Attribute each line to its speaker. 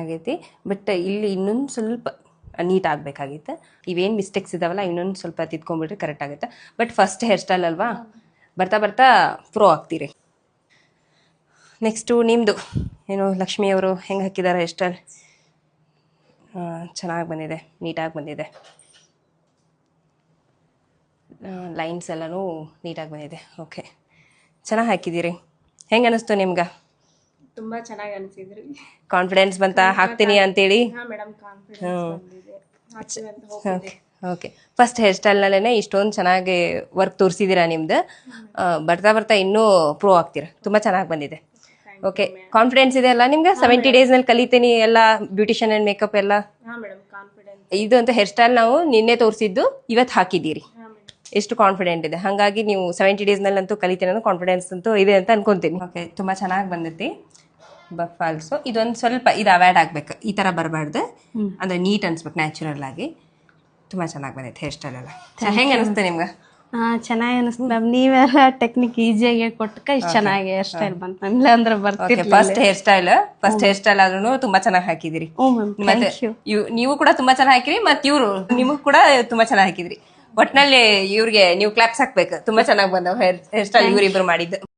Speaker 1: ಚೆನ್ನಾಗೈತಿ. But ಇಲ್ಲಿ ಇನ್ನೊಂದು ಸ್ವಲ್ಪ ನೀಟ್ ಆಗಬೇಕಾಗಿತ್ತು. ಇವೇನು ಮಿಸ್ಟೇಕ್ಸ್ ಇದಾವಲ್ಲ ಇನ್ನೊಂದು ಸ್ವಲ್ಪ ತಿದ್ಕೊಂಡ್ಬಿಟ್ರೆ ಕರೆಕ್ಟ್ ಆಗುತ್ತೆ. ಬಟ್ ಫಸ್ಟ್ ಹೇರ್ ಸ್ಟೈಲ್ ಅಲ್ವಾ, ಬರ್ತಾ ಬರ್ತಾ ಪ್ರೋ ಆಗ್ತೀರಿ. ನೆಕ್ಸ್ಟು ನಿಮ್ಮದು ಏನು ಲಕ್ಷ್ಮಿಯವರು ಹೆಂಗೆ ಹಾಕಿದ್ದಾರೆ ಹೇರ್ ಸ್ಟೈಲ್? ಚೆನ್ನಾಗಿ ಬಂದಿದೆ, ನೀಟಾಗಿ ಬಂದಿದೆ. ಲೈನ್ಸ್ ಎಲ್ಲನೂ ನೀಟಾಗಿ ಬಂದಿದೆ. ಓಕೆ, ಚೆನ್ನಾಗಿ ಹಾಕಿದ್ದೀರಿ. ಹೆಂಗೆ ಅನ್ನಿಸ್ತು ನಿಮ್ಗೆ?
Speaker 2: ತುಂಬಾ ಚೆನ್ನಾಗಿ ಅನಿಸಿದ್ರಿ.
Speaker 1: ಕಾನ್ಫಿಡೆನ್ಸ್ ಬಂತ ಹಾಕ್ತೀನಿ ಅಂತೇಳಿ? ಓಕೆ. ಫಸ್ಟ್ ಹೇರ್ ಸ್ಟೈಲ್ನಲ್ಲೇ ಇಷ್ಟೊಂದು ಚೆನ್ನಾಗಿ ವರ್ಕ್ ತೋರಿಸಿದ್ದೀರಾ ನಿಮ್ದು. ಬರ್ತಾ ಬರ್ತಾ ಇನ್ನೂ ಪ್ರೋ ಆಗ್ತೀರಾ. ತುಂಬ ಚೆನ್ನಾಗಿ ಬಂದಿದೆ. ಓಕೆ, ಕಾನ್ಫಿಡೆನ್ಸ್ ಇದೆ ಅಲ್ಲ ನಿಮ್ಗೆ? 70 ಡೇಸ್ನಲ್ಲಿ ಕಲಿತೀನಿ ಎಲ್ಲ ಬ್ಯೂಟಿಷಿಯನ್ ಆ್ಯಂಡ್ ಮೇಕಪ್ ಎಲ್ಲ. ಇದು ಅಂತ ಹೇರ್ ಸ್ಟೈಲ್ ನಾವು ನಿನ್ನೆ ತೋರಿಸಿದ್ದು ಇವತ್ತು ಹಾಕಿದ್ದೀರಿ. ಎಷ್ಟು ಕಾನ್ಫಿಡೆಂಟ್ ಇದೆ. ಹಾಗಾಗಿ ನೀವು 70 ಡೇಸ್ನಲ್ಲಂತೂ ಕಲಿತೀನಿ ಅನ್ನೋ ಕಾನ್ಫಿಡೆನ್ಸ್ ಅಂತೂ ಇದೆ ಅಂತ ಅನ್ಕೊಂತೀನಿ. ಓಕೆ, ತುಂಬ ಚೆನ್ನಾಗಿ ಬಂದೈತಿ. ಬಫ್ ಆಲ್ಸೋ ಇದೊಂದು ಸ್ವಲ್ಪ ಇದು ಅವಾಯ್ಡ್ ಆಗ್ಬೇಕು, ಈ ಥರ ಬರಬಾರ್ದು. ಅಂದರೆ ನೀಟ್ ಅನ್ಸ್ಬೇಕು ನ್ಯಾಚುರಲ್ ಆಗಿ. ತುಂಬ ಚೆನ್ನಾಗಿ ಬಂದೈತೆ ಹೇರ್ ಸ್ಟೈಲ್ ಎಲ್ಲ. ಹೆಂಗೆ ಅನಿಸುತ್ತೆ ನಿಮ್ಗೆ?
Speaker 3: ಚೆನ್ನಾಗಿ ಅನಿಸ್ತು ಮ್ಯಾಮ್. ನೀವೆಲ್ಲ ಟೆಕ್ನಿಕ್ ಈಸಿಯಾಗಿ ಕೊಟ್ಟಕ ಇಷ್ಟು ಚೆನ್ನಾಗಿ ಹೇರ್ ಸ್ಟೈಲ್ ಬಂತು. ಇಲ್ಲ ಅಂದ್ರೆ ಬರ್ತಿರ್ಲಿಲ್ಲ.
Speaker 1: ಫಸ್ಟ್ ಹೇರ್ ಸ್ಟೈಲ್ ಆದ್ರೂ ತುಂಬಾ ಚೆನ್ನಾಗಿ ಹಾಕಿದಿರಿ. ಮತ್ತೆ ನೀವು ಕೂಡ ತುಂಬಾ ಚೆನ್ನಾಗಿ ಹಾಕಿರಿ, ಮತ್ತೆ ಇವರು ನಿಮಗೂ ಕೂಡ ತುಂಬಾ ಚೆನ್ನಾಗಿ ಹಾಕಿದ್ರಿ. ಒಟ್ನಲ್ಲಿ ಇವ್ರಿಗೆ ನೀವು ಕ್ಲಾಪ್ಸ್ ಹಾಕ್ಬೇಕು. ತುಂಬಾ ಚೆನ್ನಾಗಿ ಬಂದವ ಹೇರ್ ಸ್ಟೈಲ್ ಇವರಿಬ್ರು ಮಾಡಿದ್ದು.